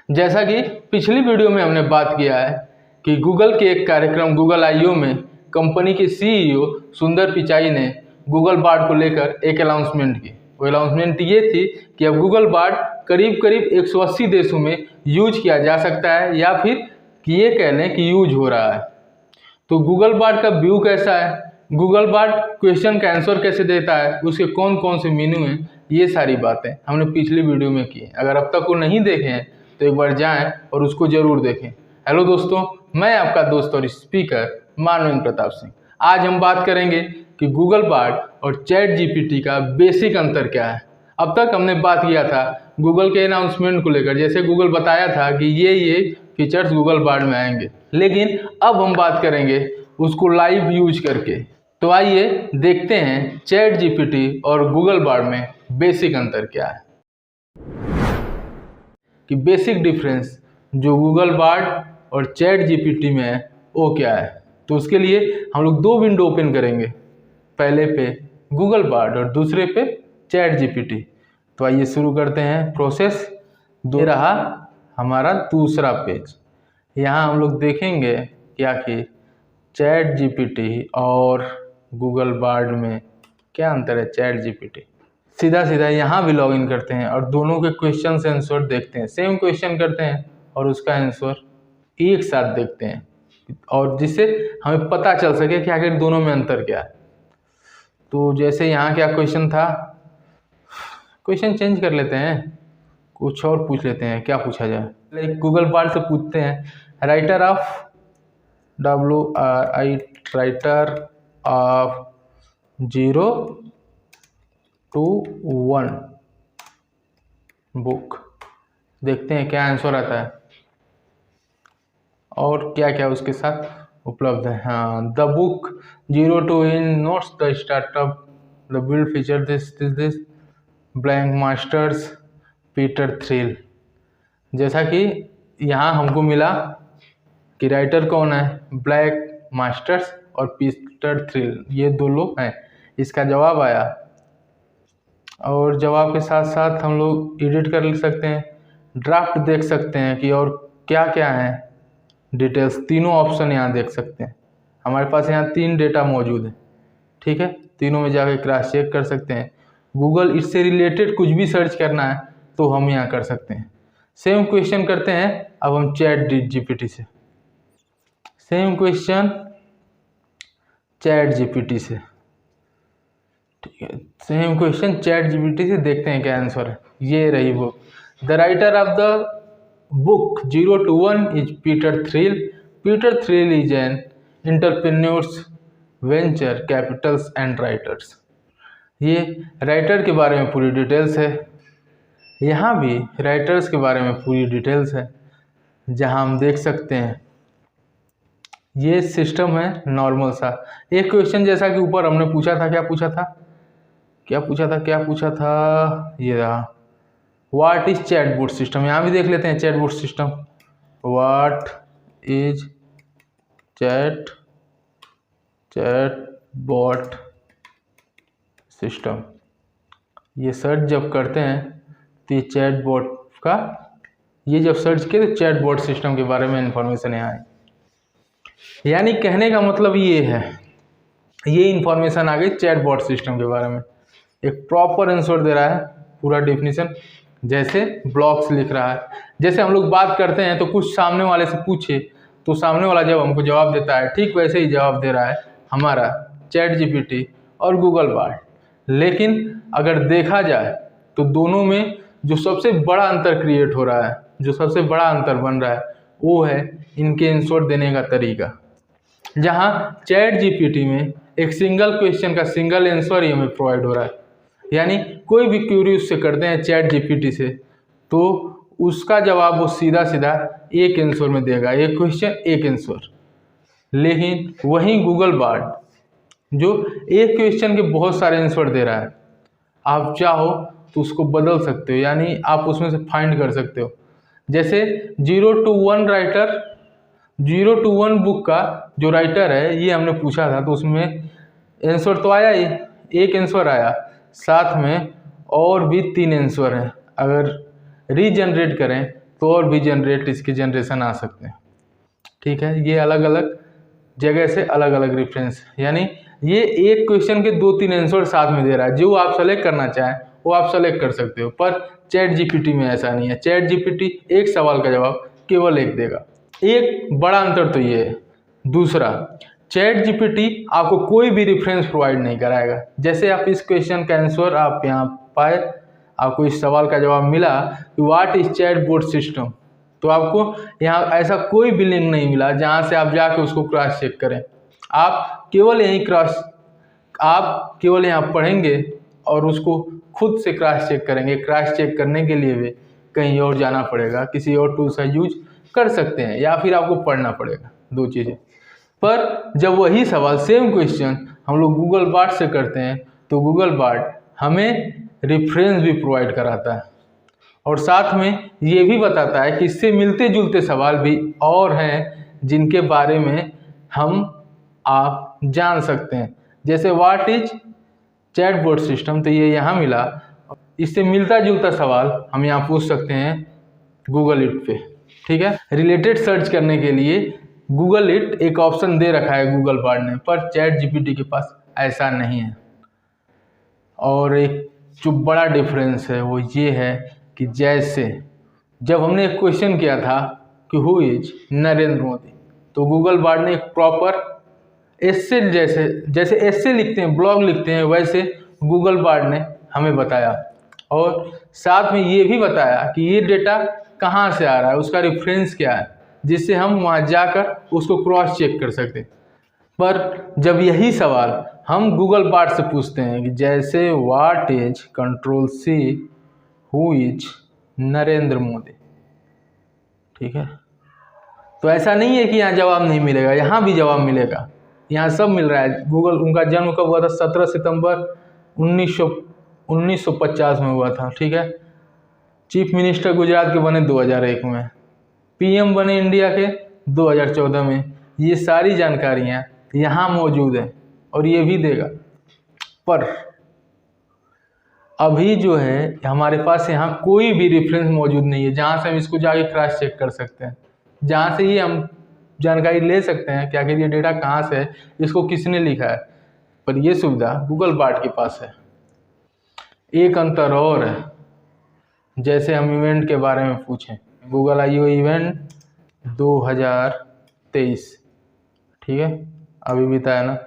जैसा कि पिछली वीडियो में हमने बात किया है कि गूगल के एक कार्यक्रम गूगल I/O में कंपनी के CEO सुंदर पिचाई ने गूगल बार्ड को लेकर एक अनाउंसमेंट की। वो अनाउंसमेंट ये थी कि अब गूगल बार्ड करीब करीब 180 देशों में यूज किया जा सकता है, या फिर कि ये कह लें कि यूज हो रहा है। तो गूगल बार्ड का व्यू कैसा है, गूगल बार्ड क्वेश्चन का आंसर कैसे देता है, उसके कौन कौन से मीनिंग हैं, ये सारी बातें हमने पिछली वीडियो में की हैं। अगर अब तक वो नहीं देखे हैं तो एक बार जाएं और उसको जरूर देखें। हेलो दोस्तों, मैं आपका दोस्त और स्पीकर मानवेंद्र प्रताप सिंह। आज हम बात करेंगे कि गूगल बार्ड और चैट GPT का बेसिक अंतर क्या है। अब तक हमने बात किया था गूगल के अनाउंसमेंट को लेकर, जैसे गूगल बताया था कि ये फीचर्स गूगल बार्ड में आएंगे, लेकिन अब हम बात करेंगे उसको लाइव यूज करके। तो आइए देखते हैं चैट GPT और गूगल बार्ड में बेसिक अंतर क्या है, कि बेसिक डिफरेंस जो गूगल बार्ड और चैट GPT में है वो क्या है। तो उसके लिए हम लोग दो विंडो ओपन करेंगे, पहले पे गूगल बार्ड और दूसरे पे चैट GPT। तो आइए शुरू करते हैं प्रोसेस। दो रहा हमारा दूसरा पेज। यहाँ हम लोग देखेंगे क्या कि चैट GPT और गूगल बार्ड में क्या अंतर है। चैट GPT सीधा यहाँ भी लॉग इन करते हैं और दोनों के क्वेश्चन से आंसर देखते हैं। सेम क्वेश्चन करते हैं और उसका आंसर एक साथ देखते हैं, और जिससे हमें पता चल सके कि आखिर दोनों में अंतर क्या है। तो जैसे यहाँ क्या क्वेश्चन था, क्वेश्चन चेंज कर लेते हैं, कुछ और पूछ लेते हैं। क्या पूछा जाए, गूगल बार्ड से पूछते हैं writer of WRI writer of 0 to 1 book. देखते हैं क्या आंसर आता है और क्या क्या उसके साथ उपलब्ध है। हाँ, the book 0 to in notes the startup the build feature this blank masters Peter thrill. जैसा कि यहाँ हमको मिला कि राइटर कौन है, ब्लैक मास्टर्स और पीटर थ्रिल, ये दो लोग हैं। इसका जवाब आया और जवाब के साथ साथ हम लोग एडिट कर सकते हैं, ड्राफ्ट देख सकते हैं कि और क्या क्या है डिटेल्स। तीनों ऑप्शन यहाँ देख सकते हैं। हमारे पास यहाँ 3 डेटा मौजूद है, ठीक है। तीनों में जाके क्रॉस चेक कर सकते हैं। गूगल इससे रिलेटेड कुछ भी सर्च करना है तो हम यहाँ कर सकते हैं। सेम क्वेश्चन करते हैं अब हम चैट GPT से। सेम क्वेश्चन चैट GPT से, ठीक है। सेम क्वेश्चन चैट GPT से, देखते हैं क्या आंसर है। ये रही book. The writer of the book 0 to 1 is Peter Thiel. Peter Thiel is an entrepreneur, venture capitals and writers. ये राइटर के बारे में पूरी डिटेल्स है। यहाँ भी राइटर्स के बारे में पूरी डिटेल्स है, जहाँ हम देख सकते हैं ये सिस्टम है नॉर्मल सा। एक क्वेश्चन जैसा कि ऊपर हमने पूछा था, क्या पूछा था, ये रहा, व्हाट इज चैटबॉट सिस्टम। यहाँ भी देख लेते हैं chatbot system. What is chatbot system. ये सर्च जब करते हैं तो ये चैटबॉट का, ये जब सर्च किए तो चैटबॉट सिस्टम के बारे में इंफॉर्मेशन यहाँ आई। यानी कहने का मतलब ये है, ये इंफॉर्मेशन आ गई चैटबॉट सिस्टम के बारे में। एक प्रॉपर आंसर दे रहा है, पूरा डेफिनेशन, जैसे ब्लॉक्स लिख रहा है। जैसे हम लोग बात करते हैं तो कुछ सामने वाले से पूछे तो सामने वाला जब हमको जवाब देता है, ठीक वैसे ही जवाब दे रहा है हमारा चैट GPT और गूगल बार्ड। लेकिन अगर देखा जाए तो दोनों में जो सबसे बड़ा अंतर क्रिएट हो रहा है, जो सबसे बड़ा अंतर बन रहा है, वो है इनके आंसर देने का तरीका। जहाँ चैट GPT में एक सिंगल क्वेश्चन का सिंगल आंसर ही हमें प्रोवाइड हो रहा है। यानी कोई भी क्वेरी उससे करते हैं चैट GPT से तो उसका जवाब वो सीधा एक आंसर में देगा, एक क्वेश्चन एक आंसर। लेकिन वहीं गूगल बार्ड जो एक क्वेश्चन के बहुत सारे आंसर दे रहा है, आप चाहो तो उसको बदल सकते हो, यानी आप उसमें से फाइंड कर सकते हो। जैसे 0 to 1 राइटर, 0 to 1 बुक का जो राइटर है ये हमने पूछा था, तो उसमें आंसर तो आया ही, एक आंसर आया, साथ में और भी 3 आंसर हैं। अगर रीजनरेट करें तो और भी इसके जनरेशन आ सकते हैं। ठीक है, ये अलग अलग जगह से अलग अलग रेफरेंस, यानी ये एक क्वेश्चन के 2-3 आंसर साथ में दे रहा है। जो आप सेलेक्ट करना चाहें वो आप सेलेक्ट कर सकते हो, पर चैट जीपीटी में ऐसा नहीं है। चैट जीपीटी एक सवाल का जवाब केवल एक देगा। एक बड़ा अंतर तो ये है। दूसरा, चैट जीपीटी आपको कोई भी रेफरेंस प्रोवाइड नहीं कराएगा। जैसे आप इस क्वेश्चन का आंसर आप यहाँ पाए, आपको इस सवाल का जवाब मिला कि what is chat bot system, तो आपको यहाँ ऐसा कोई भी लिंक नहीं मिला जहाँ से आप जाके उसको क्रॉस चेक करें। आप केवल यहाँ पढ़ेंगे और उसको खुद से क्रॉस चेक करेंगे। क्रॉस चेक करने के लिए भी कहीं और जाना पड़ेगा, किसी और टूल्स का यूज कर सकते हैं, या फिर आपको पढ़ना पड़ेगा, 2 चीज़ें। पर जब वही सवाल सेम क्वेश्चन हम लोग गूगल बार्ड से करते हैं तो गूगल बार्ड हमें रेफरेंस भी प्रोवाइड कराता है और साथ में ये भी बताता है कि इससे मिलते जुलते सवाल भी और हैं जिनके बारे में आप जान सकते हैं। जैसे what is chat bot system, तो ये यहाँ मिला। इससे मिलता जुलता सवाल हम यहाँ पूछ सकते हैं गूगल इट पे। ठीक है, रिलेटेड सर्च करने के लिए गूगल इट एक ऑप्शन दे रखा है गूगल बार्ड ने, पर चैट जीपीटी के पास ऐसा नहीं है। और एक जो बड़ा डिफरेंस है वो ये है कि जैसे जब हमने एक क्वेश्चन किया था कि हु इज नरेंद्र मोदी, तो गूगल बार्ड ने एक प्रॉपर एस्से, जैसे एस्से लिखते हैं, ब्लॉग लिखते हैं, वैसे गूगल बार्ड ने हमें बताया और साथ में ये भी बताया कि ये डेटा कहाँ से आ रहा है, उसका रेफरेंस क्या है, जिससे हम वहाँ जाकर उसको क्रॉस चेक कर सकते। पर जब यही सवाल हम गूगल बार्ड से पूछते हैं कि जैसे what is control see who is Narendra Modi, ठीक है, तो ऐसा नहीं है कि यहाँ जवाब नहीं मिलेगा, यहाँ भी जवाब मिलेगा, यहाँ सब मिल रहा है। गूगल, उनका जन्म कब हुआ था? 17 सितंबर 1950 में हुआ था। ठीक है, चीफ मिनिस्टर गुजरात के बने 2001 में, पीएम बने इंडिया के 2014 में। ये सारी जानकारियाँ यहाँ मौजूद है और ये भी देगा। पर अभी जो है हमारे पास यहाँ कोई भी रेफरेंस मौजूद नहीं है जहाँ से हम इसको जाके क्रॉस चेक कर सकते हैं, जहाँ से ये हम जानकारी ले सकते हैं कि आखिर ये डेटा कहाँ से है, इसको किसने लिखा है। पर ये सुविधा गूगल बार्ड के पास है। एक अंतर और है, जैसे हम इवेंट के बारे में पूछें, गूगल I/O इवेंट 2023, ठीक है, अभी बीता है ना,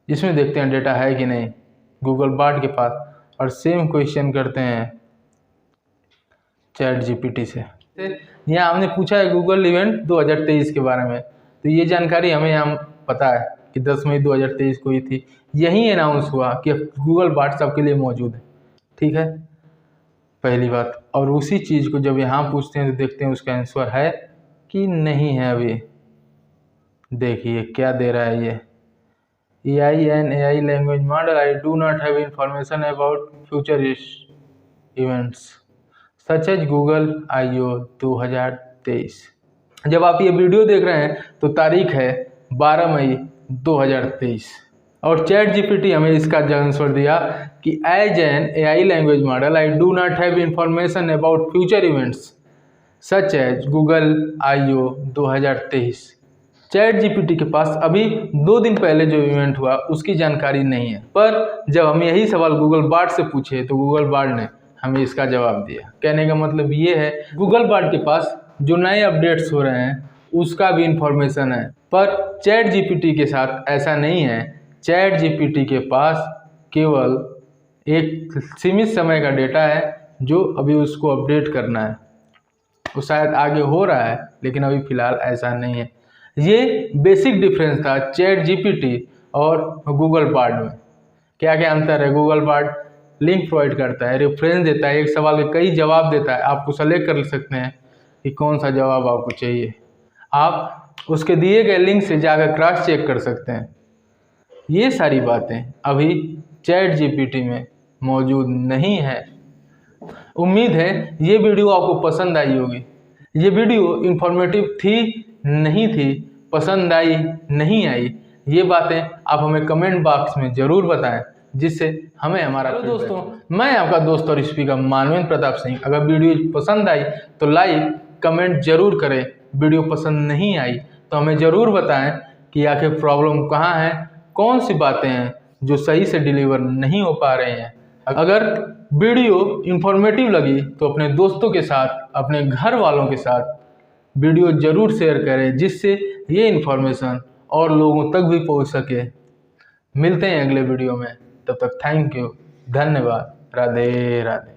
इसमें देखते हैं डेटा है कि नहीं गूगल बार्ड के पास, और सेम क्वेश्चन करते हैं चैट जीपीटी से। यहाँ हमने पूछा है गूगल इवेंट 2023 के बारे में, तो ये जानकारी हमें यहाँ पता है कि 10 मई 2023 को ही थी। यही अनाउंस हुआ कि गूगल बार्ड सबके लिए मौजूद है। ठीक है, पहली बात। और उसी चीज़ को जब यहाँ पूछते हैं तो देखते हैं उसका आंसर है कि नहीं है। अभी देखिए क्या दे रहा है ये, AI and AI language model, I do not have information about future events such as Google I/O 2023। जब आप ये वीडियो देख रहे हैं तो तारीख है 12 मई 2023 और चैट जीपीटी हमें इसका आंसर दिया कि as an AI language model I do not have information about future events such as Google I/O 2023। ChatGPT के पास अभी 2 दिन पहले जो इवेंट हुआ उसकी जानकारी नहीं है, पर जब हम यही सवाल गूगल बार्ड से पूछे तो गूगल बार्ड ने हमें इसका जवाब दिया। कहने का मतलब ये है गूगल बार्ड के पास जो नए अपडेट्स हो रहे हैं उसका भी इंफॉर्मेशन है, पर चैट जीपीटी के साथ ऐसा नहीं है। चैट जीपीटी के पास केवल एक सीमित समय का डेटा है जो अभी उसको अपडेट करना है, वो शायद आगे हो रहा है लेकिन अभी फ़िलहाल ऐसा नहीं है। ये बेसिक डिफरेंस था चैट जीपीटी और गूगल बार्ड में। क्या क्या अंतर है? गूगल बार्ड लिंक प्रोवाइड करता है, रेफरेंस देता है, एक सवाल के कई जवाब देता है, आपको सेलेक्ट कर सकते हैं कि कौन सा जवाब आपको चाहिए। आप उसके दिए गए लिंक से जाकर क्रॉस चेक कर सकते हैं। ये सारी बातें अभी चैट जीपीटी में मौजूद नहीं है। उम्मीद है ये वीडियो आपको पसंद आई होगी। ये वीडियो इंफॉर्मेटिव थी नहीं थी, पसंद आई नहीं आई, ये बातें आप हमें कमेंट बॉक्स में ज़रूर बताएं, जिससे हमें हमारा दोस्तों, मैं आपका दोस्त और स्पीकर मानवेंद्र प्रताप सिंह। अगर वीडियो पसंद आई तो लाइक, कमेंट ज़रूर करें। वीडियो पसंद नहीं आई तो हमें ज़रूर बताएं कि आखिर प्रॉब्लम कहाँ है, कौन सी बातें हैं जो सही से डिलीवर नहीं हो पा रहे हैं। अगर वीडियो इंफॉर्मेटिव लगी तो अपने दोस्तों के साथ, अपने घर वालों के साथ वीडियो ज़रूर शेयर करें, जिससे ये इन्फॉर्मेशन और लोगों तक भी पहुंच सके। मिलते हैं अगले वीडियो में, तब तक थैंक यू, धन्यवाद, राधे राधे।